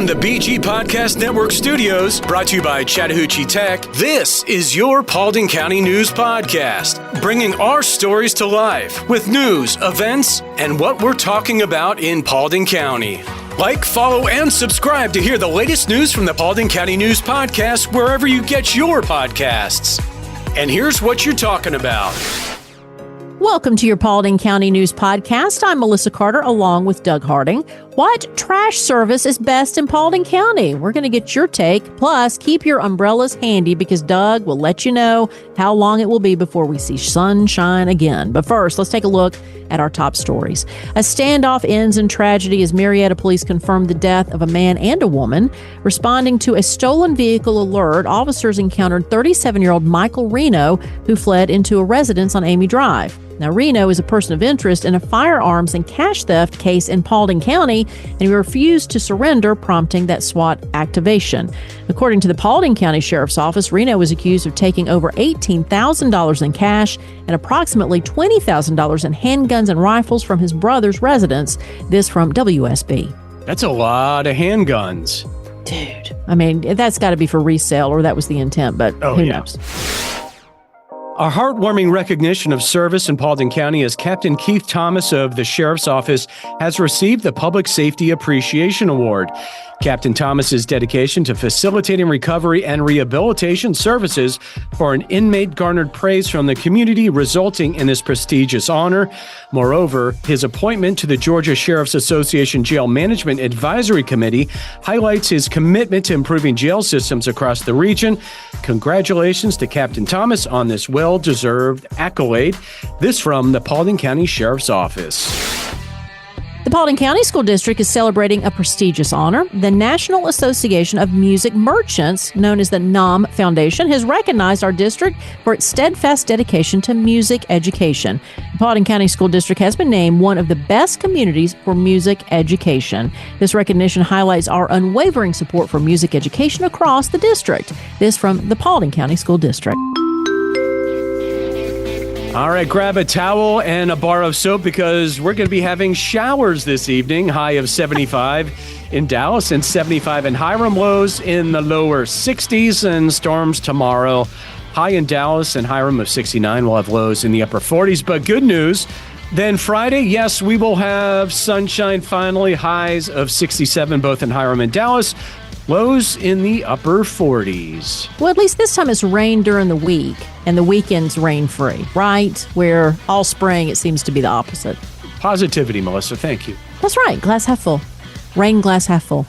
From the BG Podcast Network studios, brought to you by Chattahoochee Tech, this is your Paulding County News Podcast, bringing our stories to life with news, events, and what we're talking about in Paulding County. Like, follow, and subscribe to hear the latest news from the Paulding County News Podcast wherever you get your podcasts. And here's what you're talking about. Welcome to your Paulding County News Podcast. I'm Melissa Carter along with Doug Harding. What trash service is best in Paulding County? We're going to get your take. Plus, keep your umbrellas handy because Doug will let you know how long it will be before we see sunshine again. But first, let's take a look at our top stories. A standoff ends in tragedy as Marietta police confirmed the death of a man and a woman. Responding to a stolen vehicle alert, officers encountered 37-year-old Michael Reno, who fled into a residence on Amy Drive. Now, Reno is a person of interest in a firearms and cash theft case in Paulding County, and he refused to surrender, prompting that SWAT activation. According to the Paulding County Sheriff's Office, Reno was accused of taking over $18,000 in cash and approximately $20,000 in handguns and rifles from his brother's residence. This from WSB. That's a lot of handguns. Dude, I mean, that's got to be for resale, or that was the intent, but who knows? A heartwarming recognition of service in Paulding County as Captain Keith Thomas of the Sheriff's Office has received the Public Safety Appreciation Award. Captain Thomas's dedication to facilitating recovery and rehabilitation services for an inmate garnered praise from the community, resulting in this prestigious honor. Moreover, his appointment to the Georgia Sheriff's Association Jail Management Advisory Committee highlights his commitment to improving jail systems across the region. Congratulations to Captain Thomas on this well-deserved accolade. This from the Paulding County Sheriff's Office. The Paulding County School District is celebrating a prestigious honor. The National Association of Music Merchants, known as the NAM Foundation, has recognized our district for its steadfast dedication to music education. The Paulding County School District has been named one of the best communities for music education. This recognition highlights our unwavering support for music education across the district. This from the Paulding County School District. All right, grab a towel and a bar of soap because we're going to be having showers this evening. High of 75 in Dallas and 75 in Hiram. Lows in the lower 60s and storms tomorrow. High in Dallas and Hiram of 69. We'll have lows in the upper 40s. But good news. Then Friday, yes, we will have sunshine finally. Highs of 67 both in Hiram and Dallas. Lows in the upper 40s. Well, at least this time it's rain during the week, and the weekend's rain-free, right? Where all spring it seems to be the opposite. Positivity, Melissa. Thank you. That's right. Glass half full. Rain glass half full.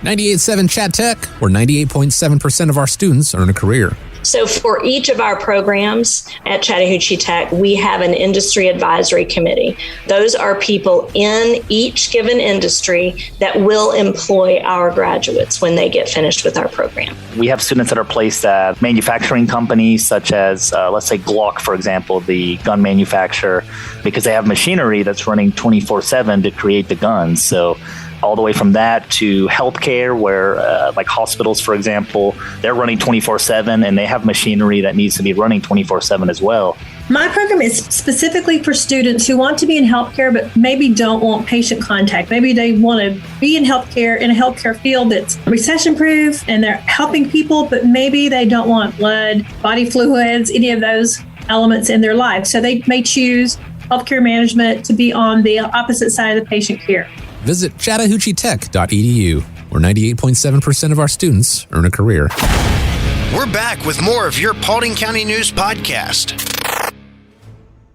98.7 Chat Tech, where 98.7% of our students earn a career. So for each of our programs at Chattahoochee Tech, we have an industry advisory committee. Those are people in each given industry that will employ our graduates when they get finished with our program. We have students that are placed at manufacturing companies such as, let's say Glock, for example, the gun manufacturer, because they have machinery that's running 24/7 to create the guns. So all the way from that to healthcare, where like hospitals, for example, they're running 24/7 and they have machinery that needs to be running 24/7 as well. My program is specifically for students who want to be in healthcare, but maybe don't want patient contact. Maybe they want to be in healthcare, in a healthcare field that's recession-proof and they're helping people, but maybe they don't want blood, body fluids, any of those elements in their life. So they may choose healthcare management to be on the opposite side of the patient care. Visit chattahoocheetech.edu, where 98.7% of our students earn a career. We're back with more of your Paulding County News Podcast.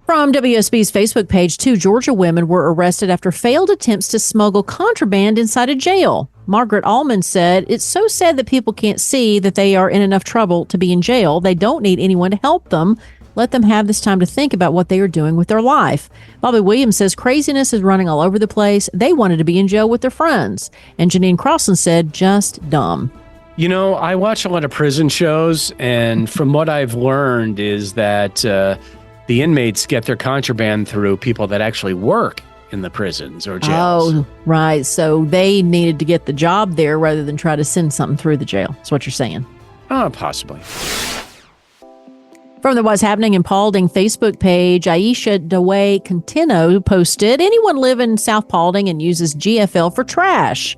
From WSB's Facebook page, 2 Georgia women were arrested after failed attempts to smuggle contraband inside a jail. Margaret Allman said, "It's so sad that people can't see that they are in enough trouble to be in jail. They don't need anyone to help them. Let them have this time to think about what they are doing with their life." Bobby Williams says craziness is running all over the place. They wanted to be in jail with their friends. And Janine Crossan said, just dumb. You know, I watch a lot of prison shows, and from what I've learned is that the inmates get their contraband through people that actually work in the prisons or jails. Oh, right. So they needed to get the job there rather than try to send something through the jail. That's what you're saying. Possibly. From the What's Happening in Paulding Facebook page, Aisha DeWay Contino posted, "Anyone live in South Paulding and uses GFL for trash?"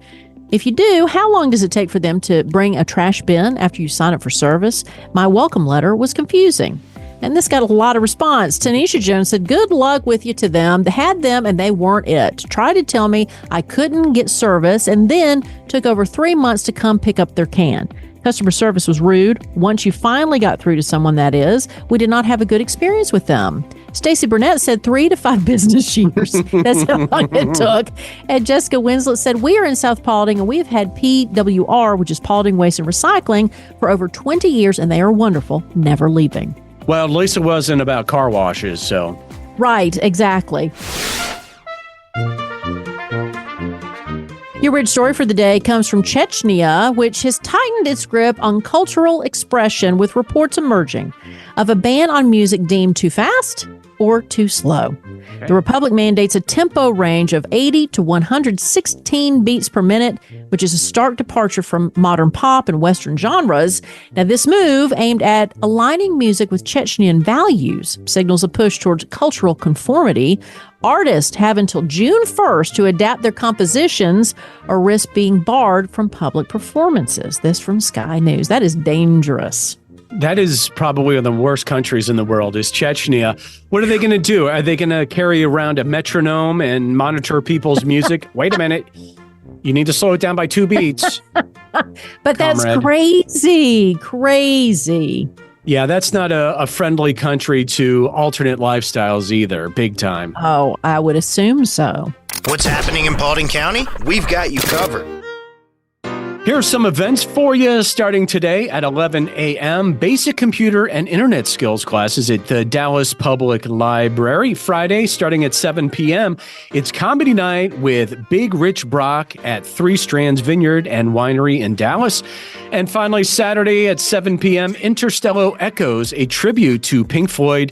If you do, how long does it take for them to bring a trash bin after you sign up for service? My welcome letter was confusing. And this got a lot of response. Tanisha Jones said, good luck with you to them. They had them and they weren't it. Tried to tell me I couldn't get service and then took over 3 months to come pick up their can. Customer service was rude. Once you finally got through to someone, that is, we did not have a good experience with them. Stacey Burnett said 3 to 5 business years. That's how long it took. And Jessica Winslet said, we are in South Paulding and we have had PWR, which is Paulding Waste and Recycling, for over 20 years, and they are wonderful, never leaving. Well, at least it wasn't about car washes, so. Right, exactly. Your rich story for the day comes from Chechnya, which has tightened its grip on cultural expression with reports emerging of a ban on music deemed too fast or too slow. Okay. The Republic mandates a tempo range of 80 to 116 beats per minute, which is a stark departure from modern pop and Western genres. Now, this move, aimed at aligning music with Chechnyan values, signals a push towards cultural conformity. Artists have until June 1st to adapt their compositions or risk being barred from public performances. This from Sky News. That is dangerous. That is probably one of the worst countries in the world, is Chechnya. What are they going to do? Are they going to carry around a metronome and monitor people's music? Wait a minute. You need to slow it down by 2 beats. But that's crazy. Yeah, that's not a friendly country to alternate lifestyles either. Big time. Oh, I would assume so. What's happening in Paulding County? We've got you covered. Here are some events for you starting today at 11 a.m. Basic computer and internet skills classes at the Dallas Public Library. Friday, starting at 7 p.m., it's comedy night with Big Rich Brock at Three Strands Vineyard and Winery in Dallas. And finally, Saturday at 7 p.m., Interstellar Echoes, a tribute to Pink Floyd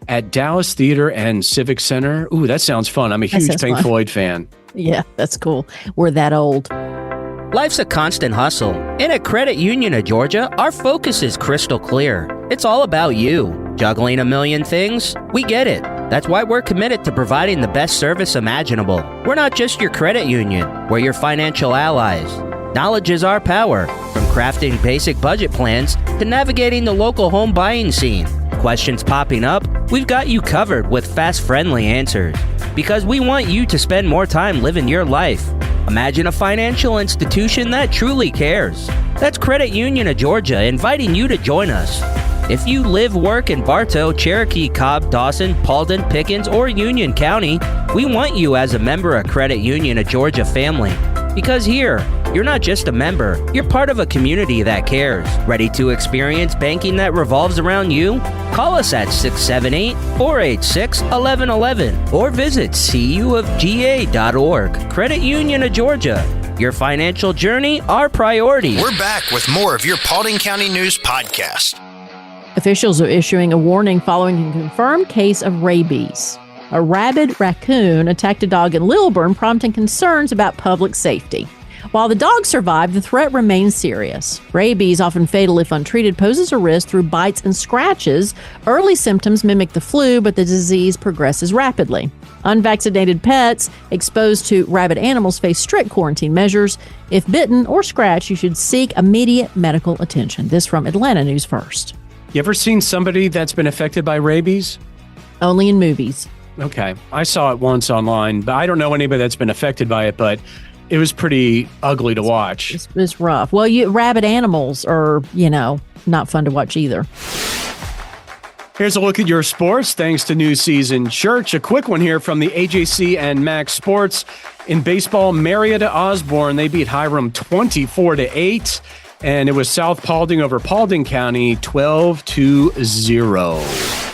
at Dallas Theater and Civic Center. Ooh, that sounds fun. I'm a huge Pink Floyd fan. Yeah, that's cool. We're that old. Life's a constant hustle, and at Credit Union of Georgia, our focus is crystal clear. It's all about you. Juggling a million things? We get it. That's why we're committed to providing the best service imaginable. We're not just your credit union, we're your financial allies. Knowledge is our power, from crafting basic budget plans to navigating the local home buying scene. Questions popping up? We've got you covered with fast, friendly answers. Because we want you to spend more time living your life. Imagine a financial institution that truly cares. That's Credit Union of Georgia inviting you to join us. If you live, work in Bartow, Cherokee, Cobb, Dawson, Paulding, Pickens, or Union County, we want you as a member of Credit Union of Georgia family. Because here, you're not just a member, you're part of a community that cares. Ready to experience banking that revolves around you? Call us at 678-486-1111 or visit cuofga.org. Credit Union of Georgia. Your financial journey, our priority. We're back with more of your Paulding County News podcast. Officials are issuing a warning following a confirmed case of rabies. A rabid raccoon attacked a dog in Lilburn, prompting concerns about public safety. While the dog survived, the threat remains serious. Rabies, often fatal if untreated, poses a risk through bites and scratches. Early symptoms mimic the flu, but the disease progresses rapidly. Unvaccinated pets exposed to rabid animals face strict quarantine measures. If bitten or scratched, you should seek immediate medical attention. This from Atlanta News First. You ever seen somebody that's been affected by rabies? Only in movies. Okay. I saw it once online, but I don't know anybody that's been affected by it, but it was pretty ugly to watch. It's rough. Well, rabid animals are, not fun to watch either. Here's a look at your sports thanks to New Season Church. A quick one here from the AJC and Max Sports. In baseball, Marietta Osborne, they beat Hiram 24-8, and it was South Paulding over Paulding County 12-0.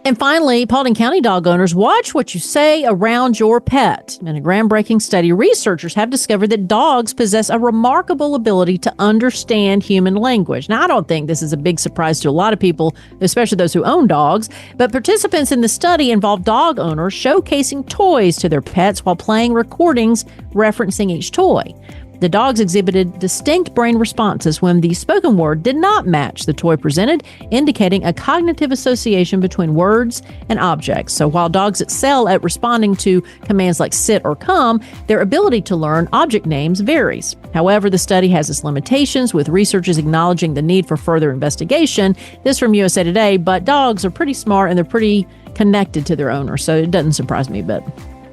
And finally, Paulding County dog owners, watch what you say around your pet. In a groundbreaking study, researchers have discovered that dogs possess a remarkable ability to understand human language. Now, I don't think this is a big surprise to a lot of people, especially those who own dogs, but participants in the study involved dog owners showcasing toys to their pets while playing recordings referencing each toy. The dogs exhibited distinct brain responses when the spoken word did not match the toy presented, indicating a cognitive association between words and objects. So while dogs excel at responding to commands like sit or come, their ability to learn object names varies. However, the study has its limitations, with researchers acknowledging the need for further investigation. This from USA Today, but dogs are pretty smart and they're pretty connected to their owner, so it doesn't surprise me a bit.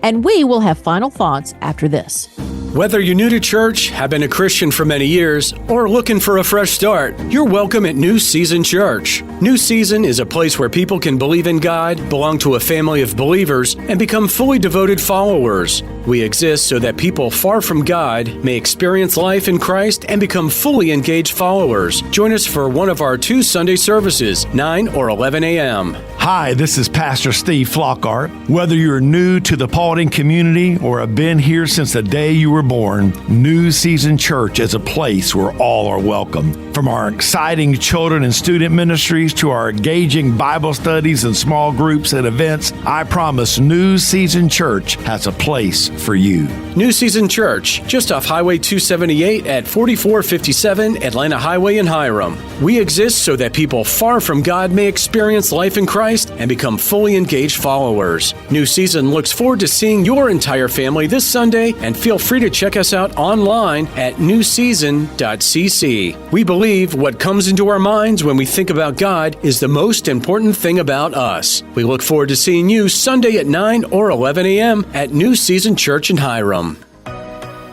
And we will have final thoughts after this. Whether you're new to church, have been a Christian for many years, or looking for a fresh start, you're welcome at New Season Church. New Season is a place where people can believe in God, belong to a family of believers, and become fully devoted followers. We exist so that people far from God may experience life in Christ and become fully engaged followers. Join us for one of our 2 Sunday services, 9 or 11 a.m. Hi, this is Pastor Steve Flockhart. Whether you're new to the Paulding community or have been here since the day you were born, New Season Church is a place where all are welcome. From our exciting children and student ministries to our engaging Bible studies and small groups and events, I promise New Season Church has a place for you. New Season Church, just off Highway 278 at 4457 Atlanta Highway in Hiram. We exist so that people far from God may experience life in Christ and become fully engaged followers. New Season looks forward to seeing your entire family this Sunday, and feel free to check us out online at newseason.cc. We believe what comes into our minds when we think about God is the most important thing about us. We look forward to seeing you Sunday at 9 or 11 a.m. at New Season Church in Hiram.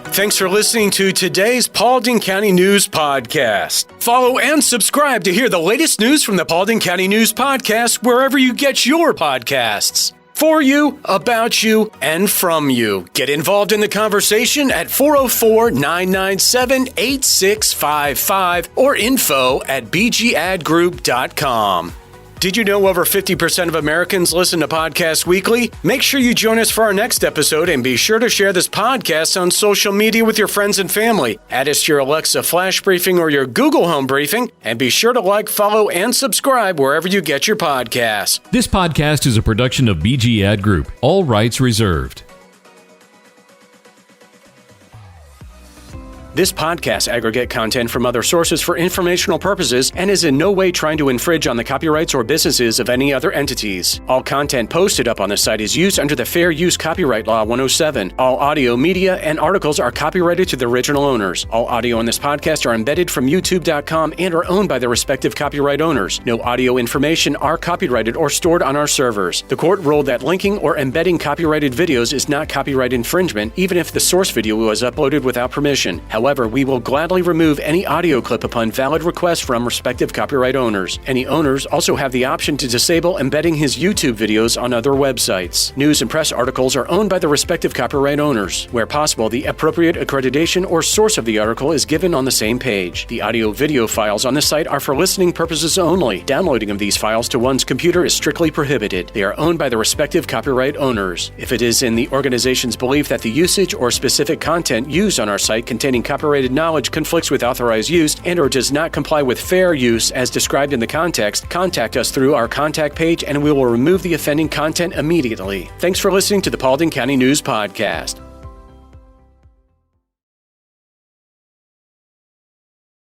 Thanks for listening to today's Paulding County News Podcast. Follow and subscribe to hear the latest news from the Paulding County News Podcast wherever you get your podcasts. For you, about you, and from you. Get involved in the conversation at 404-997-8655 or info@bgadgroup.com. Did you know over 50% of Americans listen to podcasts weekly? Make sure you join us for our next episode, and be sure to share this podcast on social media with your friends and family. Add us to your Alexa Flash Briefing or your Google Home Briefing, and be sure to like, follow, and subscribe wherever you get your podcasts. This podcast is a production of BG Ad Group. All rights reserved. This podcast aggregate content from other sources for informational purposes and is in no way trying to infringe on the copyrights or businesses of any other entities. All content posted up on the site is used under the Fair Use Copyright Law 107. All audio, media, and articles are copyrighted to the original owners. All audio on this podcast are embedded from youtube.com and are owned by their respective copyright owners. No audio information are copyrighted or stored on our servers. The court ruled that linking or embedding copyrighted videos is not copyright infringement, even if the source video was uploaded without permission. However, we will gladly remove any audio clip upon valid request from respective copyright owners. Any owners also have the option to disable embedding his YouTube videos on other websites. News and press articles are owned by the respective copyright owners. Where possible, the appropriate accreditation or source of the article is given on the same page. The audio-video files on this site are for listening purposes only. Downloading of these files to one's computer is strictly prohibited. They are owned by the respective copyright owners. If it is in the organization's belief that the usage or specific content used on our site containing copyrighted knowledge conflicts with authorized use and or does not comply with fair use as described in the context, contact us through our contact page and we will remove the offending content immediately. Thanks for listening to the Paulding County News Podcast.